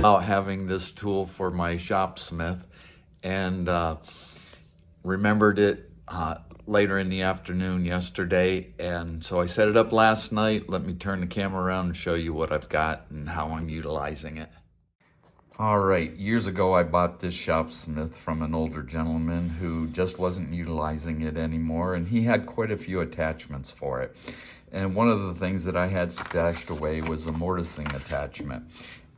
About having this tool for my shopsmith, and remembered it later in the afternoon yesterday, and so I set it up last night. Let me turn the camera around and show you what I've got and how I'm utilizing it. All right, years ago I bought this shopsmith from an older gentleman who just wasn't utilizing it anymore, and he had quite a few attachments for it. And one of the things that I had stashed away was a mortising attachment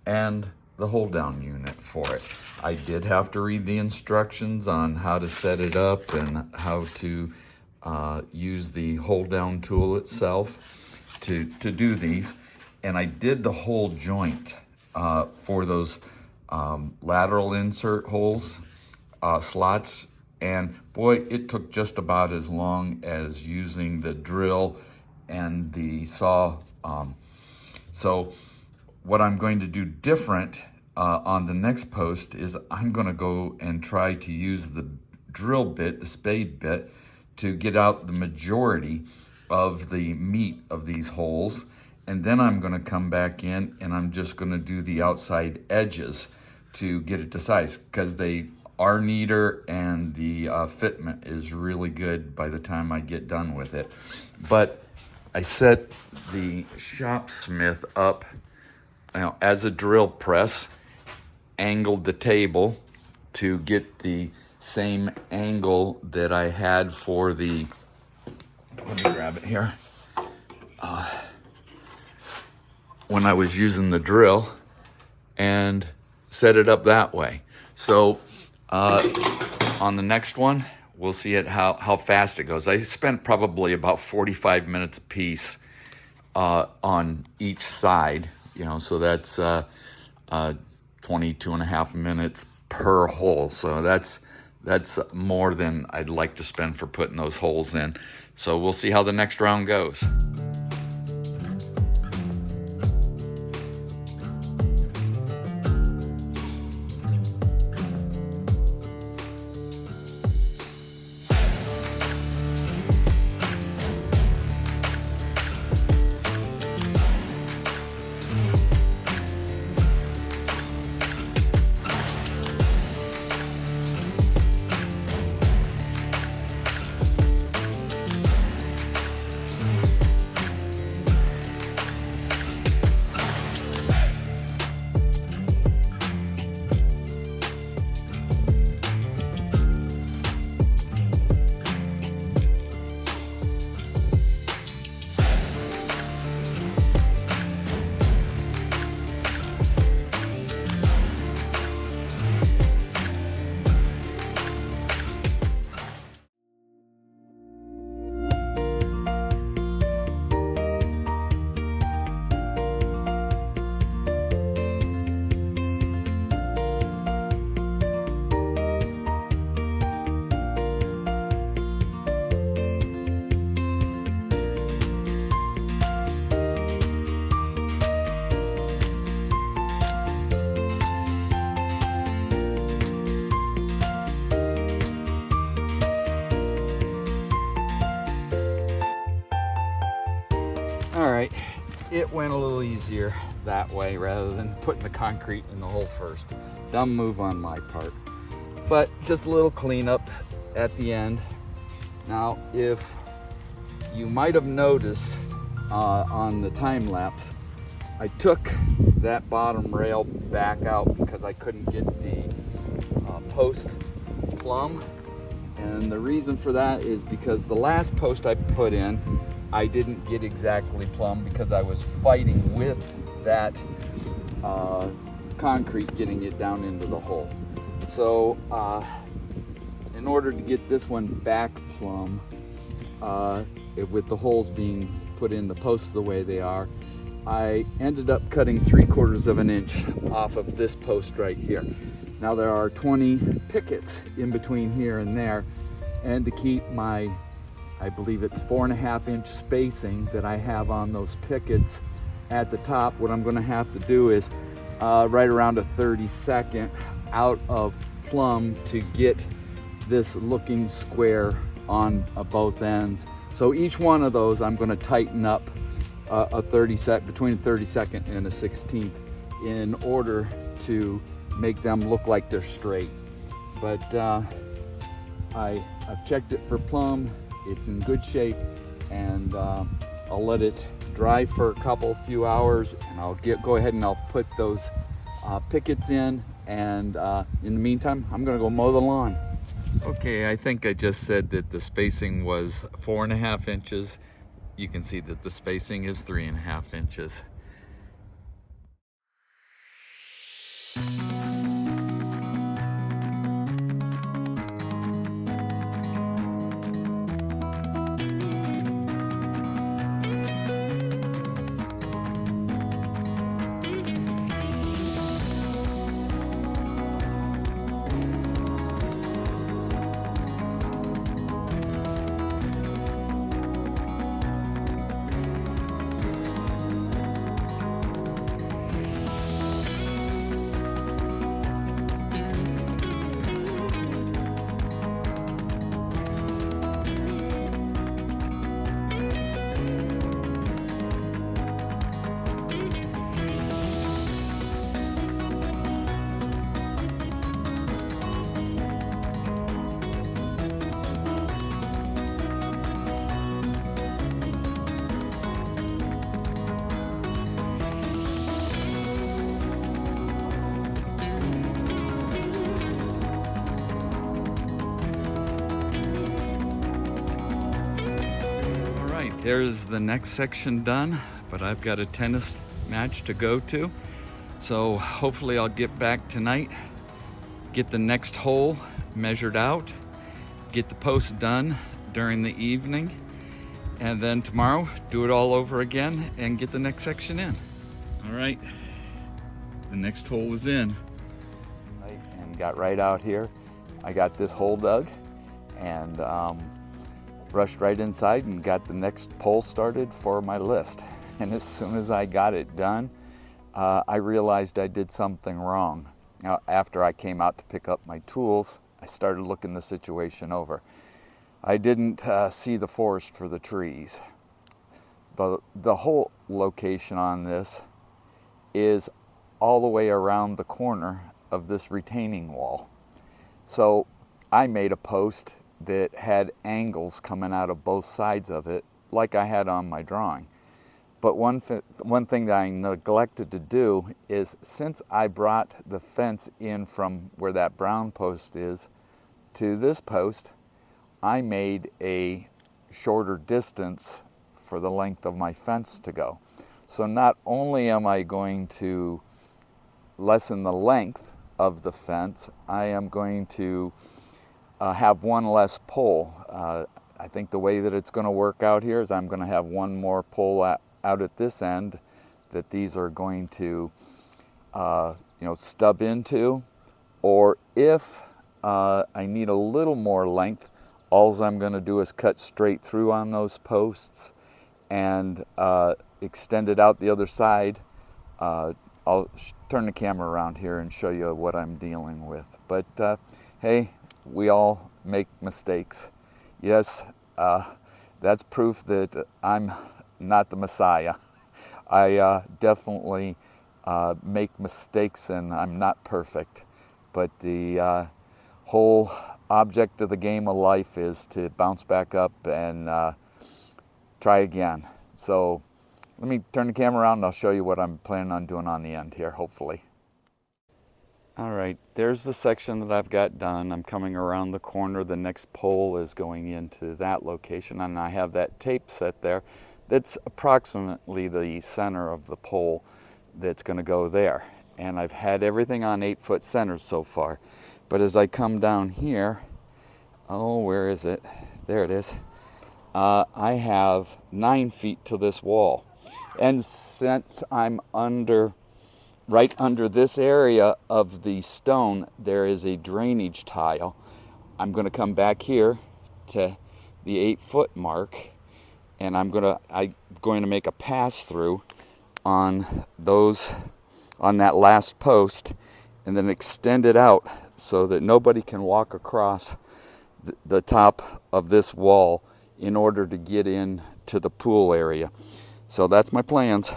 and the hold down unit for it. I did have to read the instructions on how to set it up and how to use the hold down tool itself to do these. And I did the whole joint for those lateral insert holes, slots, and boy, it took just about as long as using the drill and the saw. So what I'm going to do different on the next post is I'm going to go and try to use the drill bit, the spade bit, to get out the majority of the meat of these holes. And then I'm going to come back in and I'm just going to do the outside edges to get it to size, because they are neater and the fitment is really good by the time I get done with it. But I set the shopsmith up as a drill press, angled the table to get the same angle that I had for the, let me grab it here, when I was using the drill, and set it up that way. So on the next one, we'll see how fast it goes. I spent probably about 45 minutes a piece on each side, so that's 22 and a half minutes per hole. So that's more than I'd like to spend for putting those holes in. So we'll see how the next round goes. All right, it went a little easier that way rather than putting the concrete in the hole first. Dumb move on my part, but just a little cleanup at the end. Now, if you might have noticed on the time lapse, I took that bottom rail back out because I couldn't get the post plumb. And the reason for that is because the last post I put in, I didn't get exactly plumb because I was fighting with that concrete getting it down into the hole. So in order to get this one back plumb, with the holes being put in the posts the way they are, I ended up cutting 3/4 of an inch off of this post right here. Now there are 20 pickets in between here and there, and to keep my, I believe it's 4.5 inch spacing that I have on those pickets at the top, what I'm going to have to do is right around a 32nd out of plumb to get this looking square on both ends. So each one of those I'm going to tighten up between a 32nd and a 16th in order to make them look like they're straight. But I've checked it for plumb. It's in good shape, and I'll let it dry for a few hours, and I'll go ahead and I'll put those pickets in, and in the meantime I'm gonna go mow the lawn. Okay, I think I just said that the spacing was 4.5 inches. You can see that the spacing is 3.5 inches. There's the next section done, but I've got a tennis match to go to. So hopefully I'll get back tonight, get the next hole measured out, get the post done during the evening, and then tomorrow do it all over again and get the next section in. All right, the next hole is in. And got right out here. I got this hole dug, and rushed right inside and got the next poll started for my list. And as soon as I got it done, I realized I did something wrong. Now, after I came out to pick up my tools, I started looking the situation over. I didn't see the forest for the trees. The whole location on this is all the way around the corner of this retaining wall. So I made a post that had angles coming out of both sides of it, like I had on my drawing. But one thing that I neglected to do is, since I brought the fence in from where that brown post is to this post, I made a shorter distance for the length of my fence to go. So not only am I going to lessen the length of the fence, I am going to have one less pole. I think the way that it's going to work out here is I'm going to have one more pole out at this end that these are going to stub into, or if I need a little more length, all I'm going to do is cut straight through on those posts and extend it out the other side. I'll turn the camera around here and show you what I'm dealing with. But hey, we all make mistakes. Yes, that's proof that I'm not the Messiah. I definitely make mistakes, and I'm not perfect. But the whole object of the game of life is to bounce back up and try again. So let me turn the camera around and I'll show you what I'm planning on doing on the end here, hopefully. All right, there's the section that I've got done. I'm coming around the corner. The next pole is going into that location, and I have that tape set there. That's approximately the center of the pole that's going to go there. And I've had everything on 8-foot centers so far. But as I come down here, oh, where is it? There it is. I have 9 feet to this wall. And since I'm right under this area of the stone, there is a drainage tile. I'm going to come back here to the 8-foot mark, and I'm going to make a pass through on that last post, and then extend it out so that nobody can walk across the top of this wall in order to get in to the pool area. So that's my plans.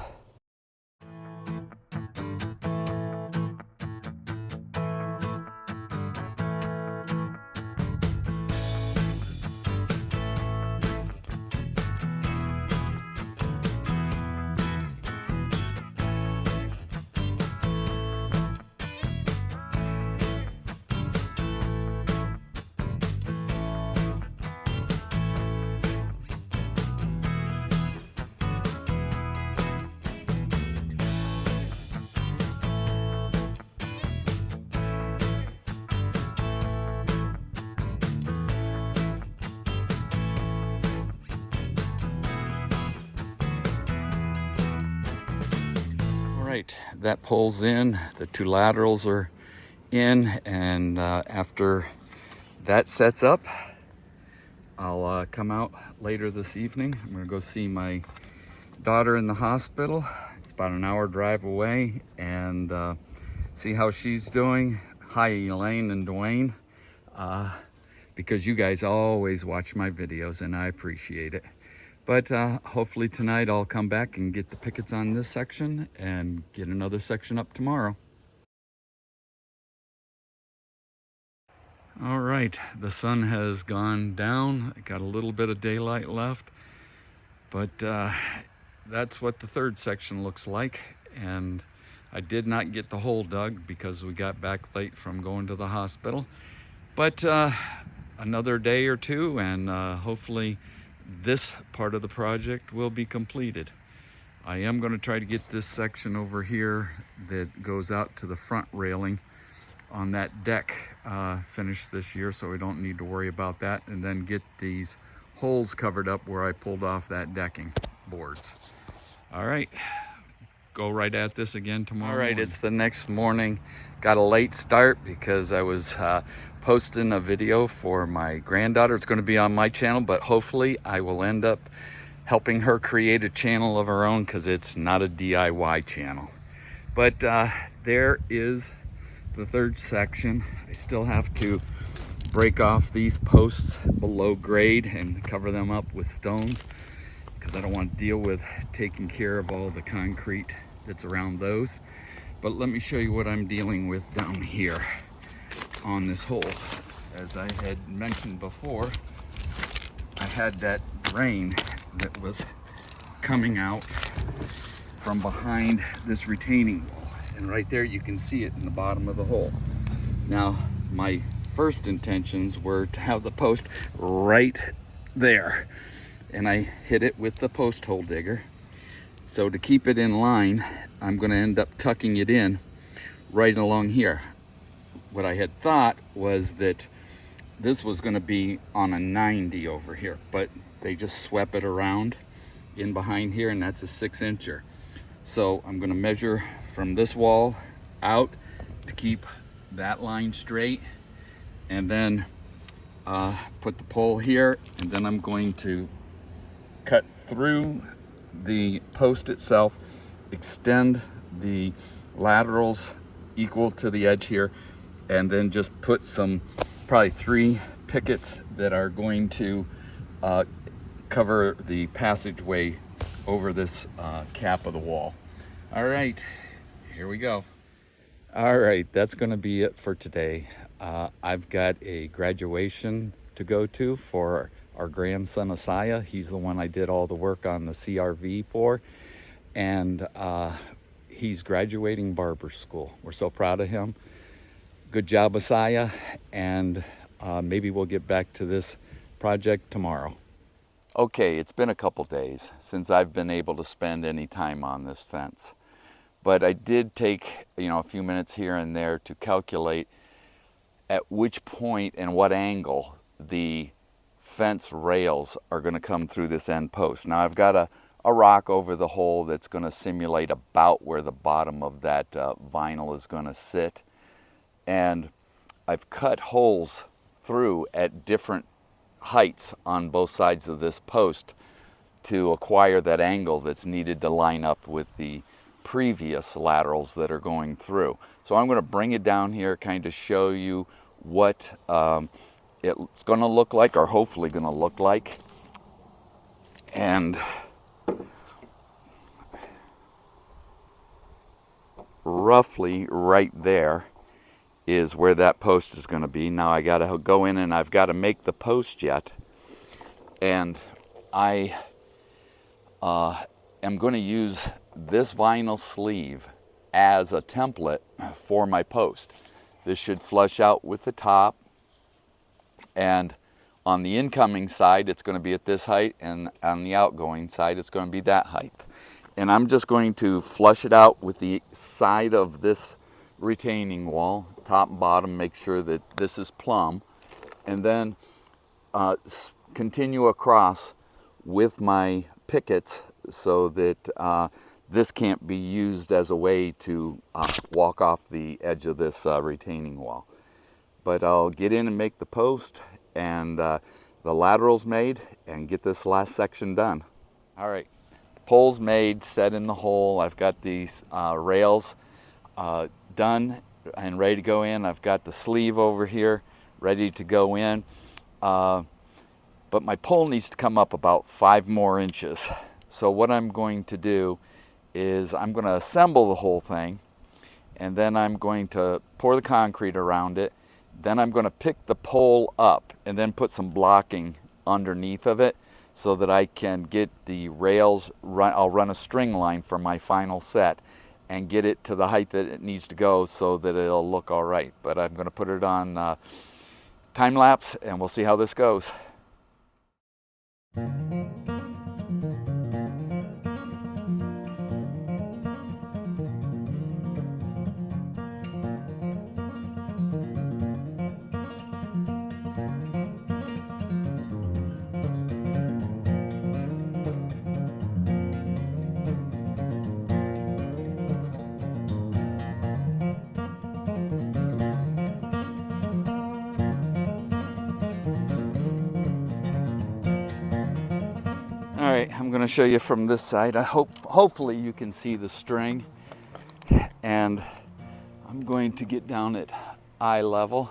right, that pulls in, the two laterals are in, and after that sets up, I'll come out later this evening. I'm gonna go see my daughter in the hospital. It's about an hour drive away, and see how she's doing. Hi Elaine and Dwayne, because you guys always watch my videos and I appreciate it. But hopefully tonight I'll come back and get the pickets on this section and get another section up tomorrow. All right, the sun has gone down. I got a little bit of daylight left, but that's what the third section looks like. And I did not get the hole dug because we got back late from going to the hospital. But another day or two, and hopefully this part of the project will be completed. I am going to try to get this section over here that goes out to the front railing on that deck finished this year, so we don't need to worry about that, and then get these holes covered up where I pulled off that decking boards. All right, go right at this again tomorrow. All right, morning. It's the next morning. Got a late start because I was posting a video for my granddaughter. It's going to be on my channel, but hopefully I will end up helping her create a channel of her own, because it's not a DIY channel. But there is the third section. I still have to break off these posts below grade and cover them up with stones, because I don't want to deal with taking care of all the concrete that's around those. But let me show you what I'm dealing with down here on this hole. As I had mentioned before, I had that drain that was coming out from behind this retaining wall. And right there you can see it in the bottom of the hole. Now, my first intentions were to have the post right there, and I hit it with the post hole digger. So to keep it in line, I'm going to end up tucking it in right along here. What I had thought was that this was going to be on a 90 over here, but they just swept it around in behind here, and that's a 6-incher. So I'm going to measure from this wall out to keep that line straight, and then put the pole here, and then I'm going to cut through the post itself, extend the laterals equal to the edge here, and then just put some, probably 3 pickets that are going to cover the passageway over this cap of the wall. All right, here we go. All right, that's going to be it for today. I've got a graduation to go to for our grandson Asaya. He's the one I did all the work on the CRV for, and he's graduating barber school. We're so proud of him. Good job, Asaya, and maybe we'll get back to this project tomorrow. Okay, it's been a couple days since I've been able to spend any time on this fence, but I did take, a few minutes here and there to calculate at which point and what angle the fence rails are going to come through this end post. Now I've got a rock over the hole that's going to simulate about where the bottom of that vinyl is going to sit, and I've cut holes through at different heights on both sides of this post to acquire that angle that's needed to line up with the previous laterals that are going through. So I'm going to bring it down here, kind of show you what it's going to look like, or hopefully going to look like. And roughly right there is where that post is going to be. Now I got to go in and I've got to make the post yet, and I am going to use this vinyl sleeve as a template for my post. This should flush out with the top, and on the incoming side it's going to be at this height, and on the outgoing side it's going to be that height. And I'm just going to flush it out with the side of this retaining wall, top and bottom, make sure that this is plumb, and then continue across with my pickets so that this can't be used as a way to walk off the edge of this retaining wall. But I'll get in and make the post and the laterals made and get this last section done. All right, poles made, set in the hole. I've got these rails done and ready to go in. I've got the sleeve over here ready to go in. But my pole needs to come up about 5 more inches. So what I'm going to do is I'm going to assemble the whole thing, and then I'm going to pour the concrete around it. Then I'm going to pick the pole up and then put some blocking underneath of it so that I can get the rails, I'll run a string line for my final set and get it to the height that it needs to go so that it'll look all right. But I'm going to put it on time lapse and we'll see how this goes. All right, I'm going to show you from this side. Hopefully you can see the string, and I'm going to get down at eye level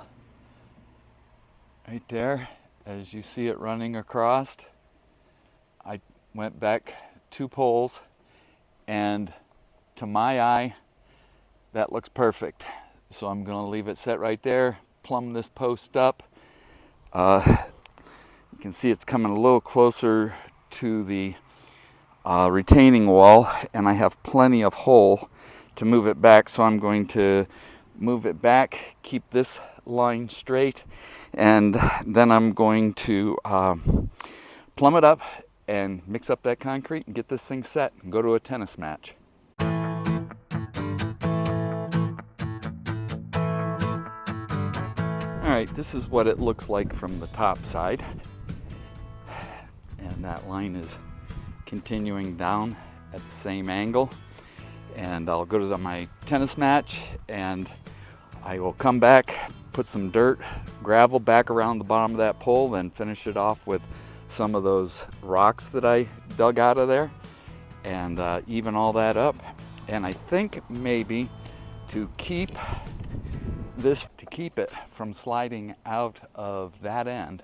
right there as you see it running across. I went back 2 poles, and to my eye that looks perfect. So I'm going to leave it set right there, plumb this post up. You can see it's coming a little closer to the retaining wall, and I have plenty of hole to move it back, so I'm going to move it back, keep this line straight, and then I'm going to plumb it up and mix up that concrete and get this thing set and go to a tennis match. All right, this is what it looks like from the top side. And that line is continuing down at the same angle. And I'll go to my tennis match and I will come back, put some dirt, gravel back around the bottom of that pole, then finish it off with some of those rocks that I dug out of there and even all that up. And I think maybe to keep it from sliding out of that end,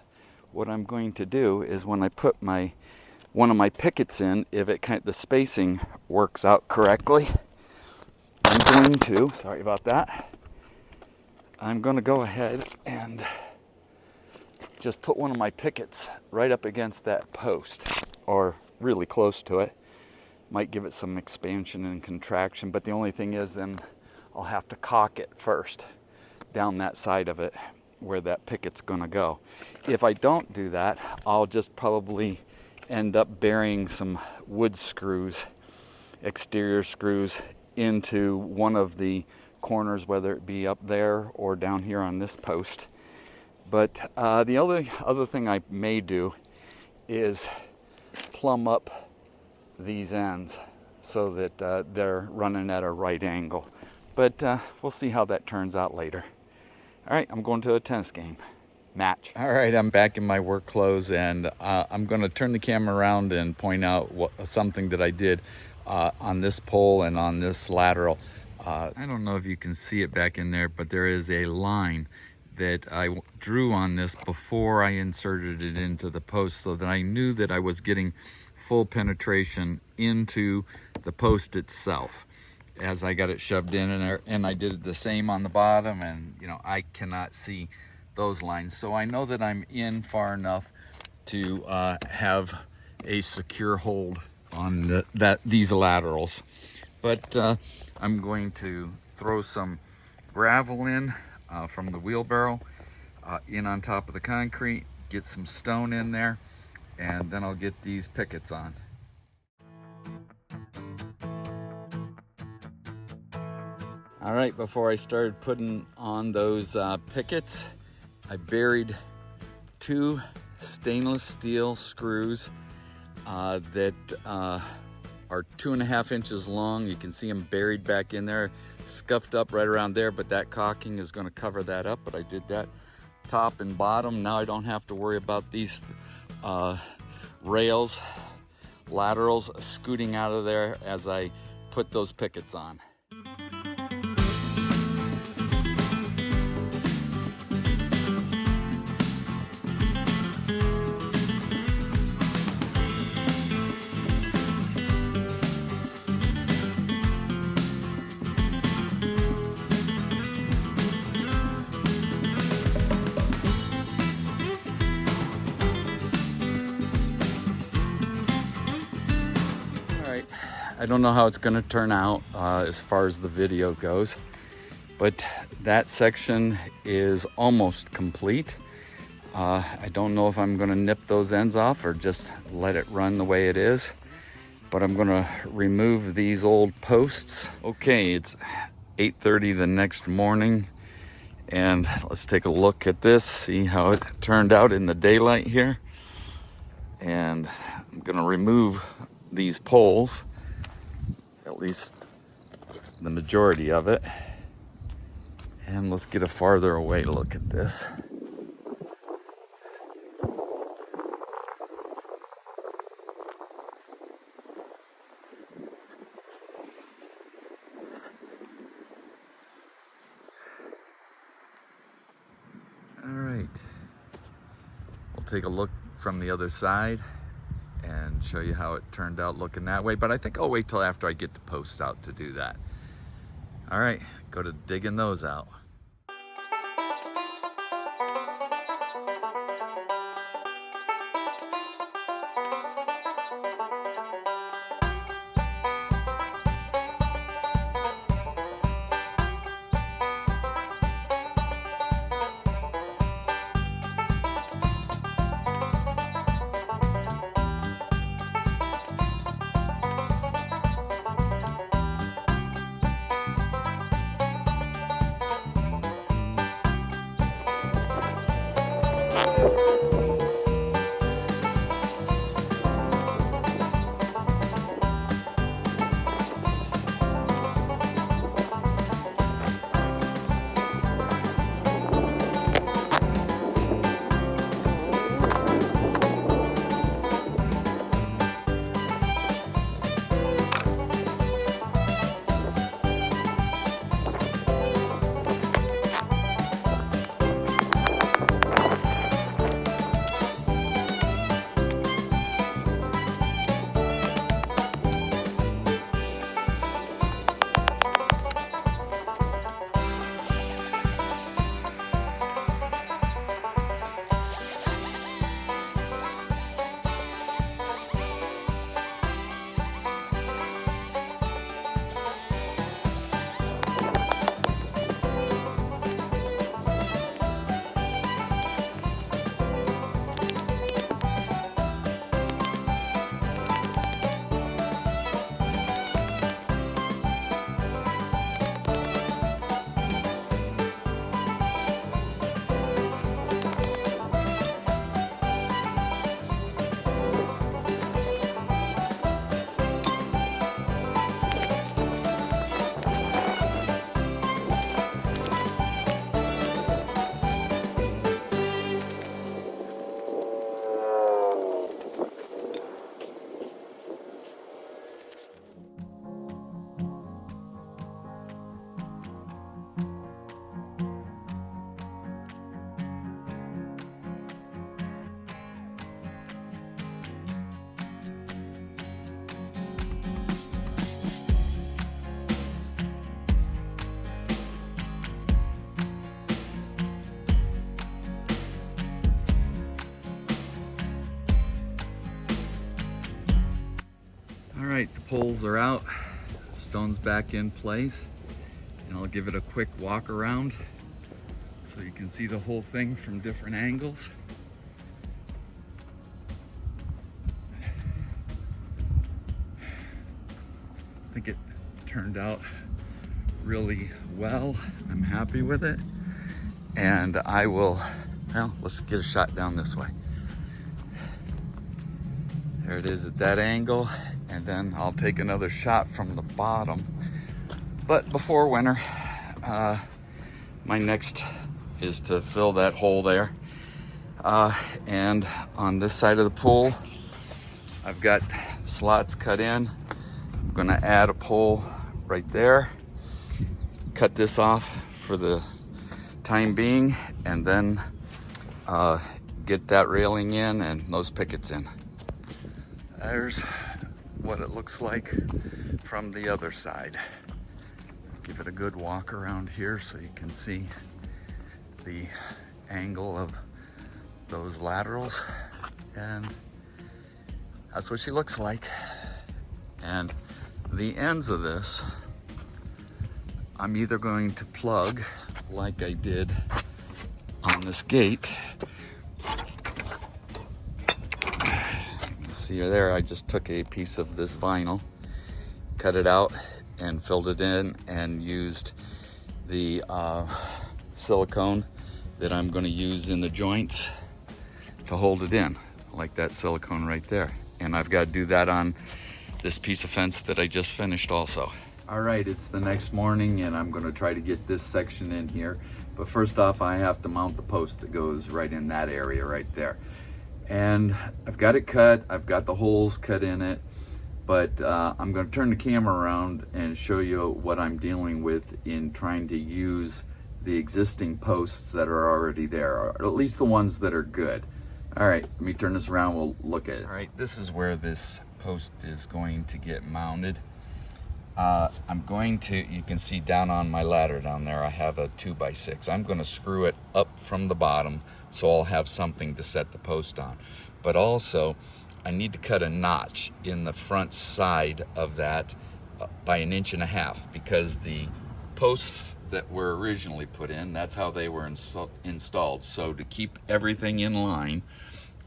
what I'm going to do is when I put one of my pickets in, if the spacing works out correctly, I'm going to, sorry about that, I'm going to go ahead and just put one of my pickets right up against that post, or really close to it. Might give it some expansion and contraction, but the only thing is then I'll have to caulk it first down that side of it where that picket's going to go. If I don't do that, I'll just probably end up burying some wood screws, exterior screws, into one of the corners, whether it be up there or down here on this post. But the other thing I may do is plumb up these ends so that they're running at a right angle. But we'll see how that turns out later. All right, I'm going to a tennis game match. All right, I'm back in my work clothes, and I'm going to turn the camera around and point out something that I did on this pole and on this lateral. I don't know if you can see it back in there, but there is a line that I drew on this before I inserted it into the post so that I knew that I was getting full penetration into the post itself as I got it shoved in there. And I did the same on the bottom, and you know, I cannot see those lines, so I know that I'm in far enough to have a secure hold on these laterals. But I'm going to throw some gravel in from the wheelbarrow in on top of the concrete, get some stone in there, and then I'll get these pickets on. All right, before I started putting on those pickets, I buried 2 stainless steel screws that are 2.5 inches long. You can see them buried back in there, scuffed up right around there, but that caulking is going to cover that up. But I did that top and bottom. Now I don't have to worry about these rails, laterals scooting out of there as I put those pickets on. I don't know how it's going to turn out as far as the video goes, but that section is almost complete. I don't know if I'm going to nip those ends off or just let it run the way it is, but I'm going to remove these old posts. Okay, it's 8:30 the next morning, and let's take a look at this, see how it turned out in the daylight here. And I'm going to remove these poles, at least the majority of it. And let's get a farther away look at this. All right, we'll take a look from the other side and show you how it turned out looking that way, but I think I'll wait till after I get the posts out to do that. All right, go to digging those out. All right, the poles are out, stone's back in place, and I'll give it a quick walk around so you can see the whole thing from different angles. I think it turned out really well. I'm happy with it, and I will, well, let's get a shot down this way. There it is at that angle, and and then I'll take another shot from the bottom. But before winter, my next is to fill that hole there. And on this side of the pool, I've got slots cut in. I'm gonna add a pole right there, cut this off for the time being, and then get that railing in and those pickets in. There's what it looks like from the other side. Give it a good walk around here so you can see the angle of those laterals, and that's what she looks like. And the ends of this, I'm either going to plug like I did on this gate. See there, I just took a piece of this vinyl, cut it out and filled it in, and used the silicone that I'm going to use in the joints to hold it in, like that silicone right there. And I've got to do that on this piece of fence that I just finished also. All right, it's the next morning and I'm going to try to get this section in here. But first off, I have to mount the post that goes right in that area right there. And I've got it cut, I've got the holes cut in it, but I'm going to turn the camera around and show you what I'm dealing with in trying to use the existing posts that are already there, or at least the ones that are good. All right, let me turn this around, we'll look at it. All right, this is where this post is going to get mounted. I'm going to, you can see down on my ladder down there, I have a 2x6. I'm going to screw it up from the bottom so I'll have something to set the post on. But also, I need to cut a notch in the front side of that by 1.5 inches, because the posts that were originally put in, that's how they were installed. So to keep everything in line,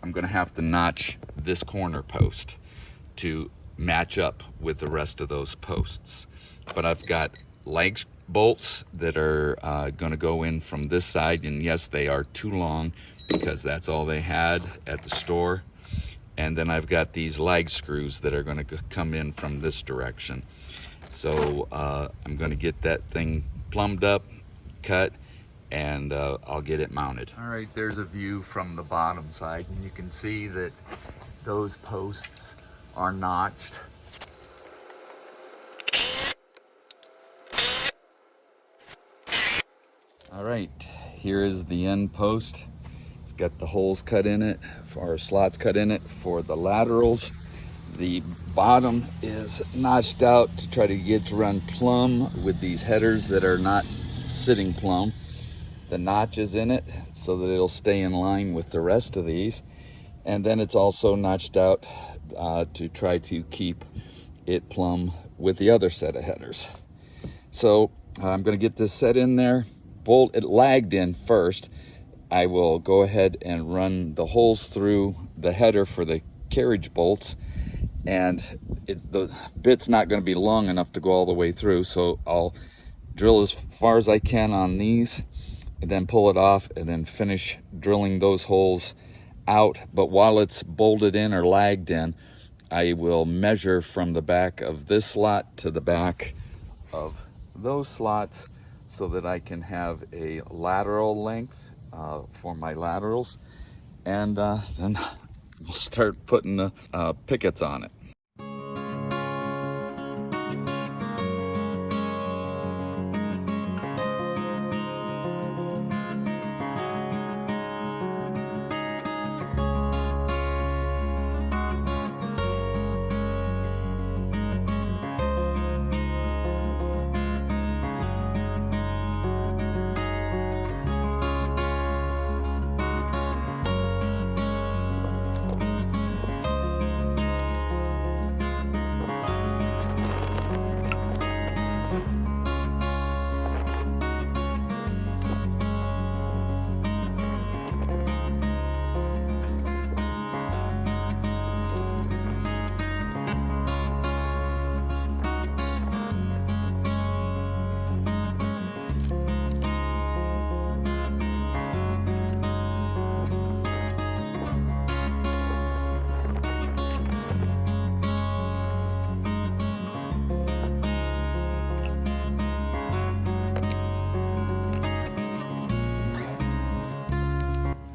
I'm going to have to notch this corner post to match up with the rest of those posts. But I've got lag bolts that are going to go in from this side, and yes, they are too long because that's all they had at the store. And then I've got these lag screws that are going to come in from this direction. So I'm going to get that thing plumbed up, cut, and I'll get it mounted. All right, there's a view from the bottom side, and you can see that those posts are notched. All right, here is the end post. It's got the holes cut in it, or slots cut in it for the laterals. The bottom is notched out to try to get to run plumb with these headers that are not sitting plumb. The notches in it so that it'll stay in line with the rest of these. And then it's also notched out to try to keep it plumb with the other set of headers. So I'm going to get this set in there. Bolt it lagged in first. I will go ahead and run the holes through the header for the carriage bolts, and the bit's not going to be long enough to go all the way through, so I'll drill as far as I can on these and then pull it off and then finish drilling those holes out. But while it's bolted in or lagged in, I will measure from the back of this slot to the back of those slots so that I can have a lateral length for my laterals, and then we'll start putting the pickets on it.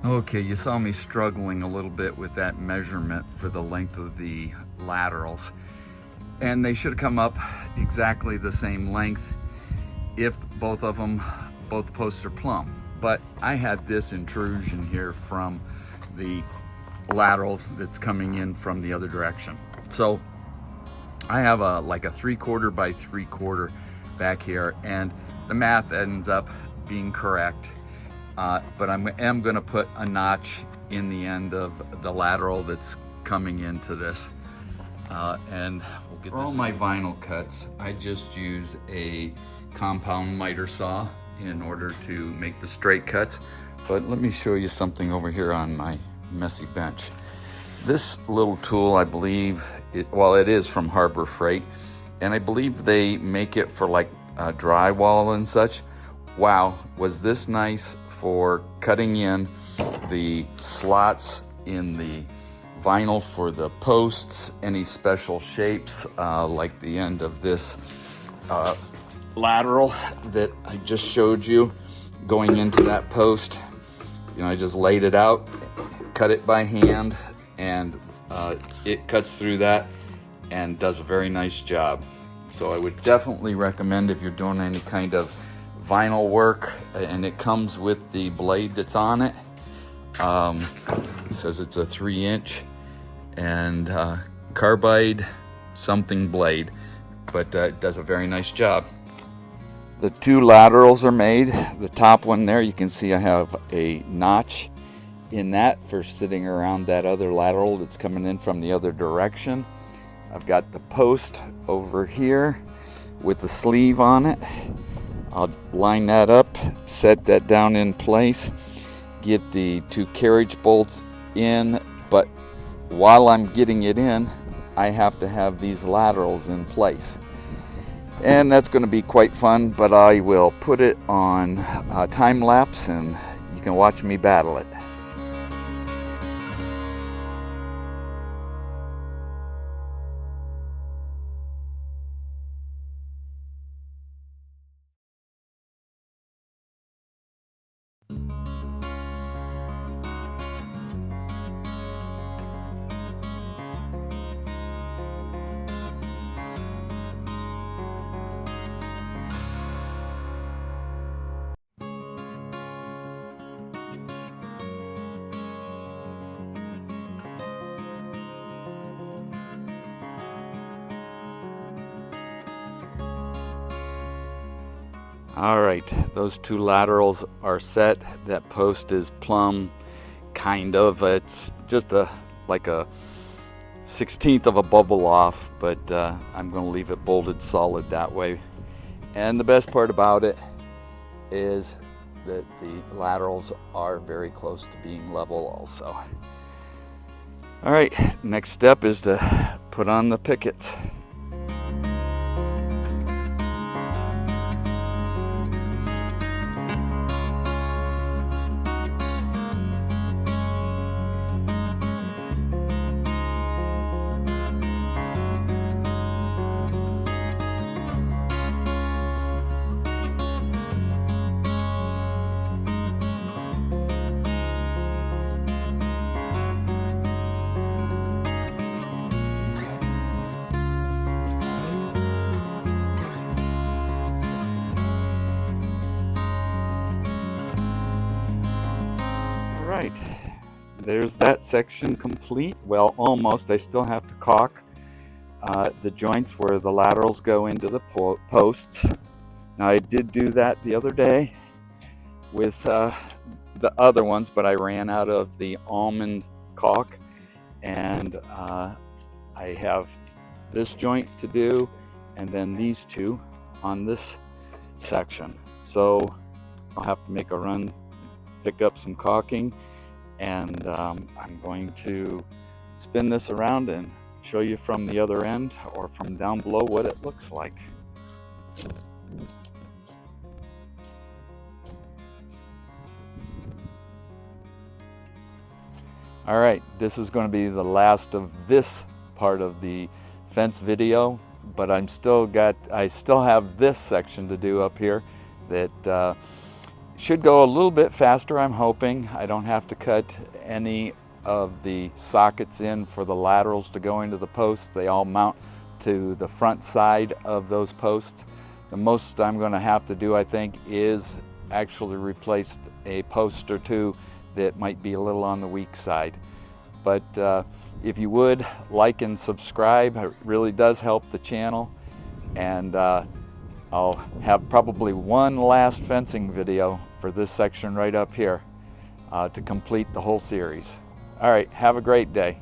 Okay, you saw me struggling a little bit with that measurement for the length of the laterals, and they should come up exactly the same length if both posts are plumb. But I had this intrusion here from the lateral that's coming in from the other direction. So I have like a 3/4 by 3/4 back here, and the math ends up being correct. But I am going to put a notch in the end of the lateral that's coming into this. And we'll get for all my vinyl cuts, I just use a compound miter saw in order to make the straight cuts. But let me show you something over here on my messy bench. This little tool, I believe, it is from Harbor Freight, and I believe they make it for like drywall and such. Wow, was this nice for cutting in the slots in the vinyl for the posts, any special shapes, like the end of this lateral that I just showed you going into that post. You know, I just laid it out, cut it by hand, and it cuts through that and does a very nice job. So I would definitely recommend, if you're doing any kind of vinyl work, and it comes with the blade that's on it. It says it's a 3-inch and carbide something blade, but it does a very nice job. The two laterals are made. The top one there, you can see I have a notch in that for sitting around that other lateral that's coming in from the other direction. I've got the post over here with the sleeve on it. I'll line that up, set that down in place, get the 2 carriage bolts in, but while I'm getting it in, I have to have these laterals in place. And that's going to be quite fun, but I will put it on time lapse and you can watch me battle it. All right, those 2 laterals are set. That post is plumb, kind of. It's just like a 1/16 of a bubble off, but I'm going to leave it bolted solid that way. And the best part about it is that the laterals are very close to being level also. All right, next step is to put on the pickets. Right, there's that section complete. Well, almost. I still have to caulk the joints where the laterals go into the posts. Now, I did do that the other day with the other ones, but I ran out of the almond caulk, and I have this joint to do, and then these 2 on this section. So I'll have to make a run, pick up some caulking, and I'm going to spin this around and show you from the other end or from down below what it looks like. All right, this is going to be the last of this part of the fence video, but I still have this section to do up here that Should go a little bit faster, I'm hoping. I don't have to cut any of the sockets in for the laterals to go into the posts. They all mount to the front side of those posts. The most I'm going to have to do, I think, is actually replace a post or two that might be a little on the weak side. But if you would like and subscribe, it really does help the channel. And I'll have probably one last fencing video for this section right up here to complete the whole series. All right, have a great day.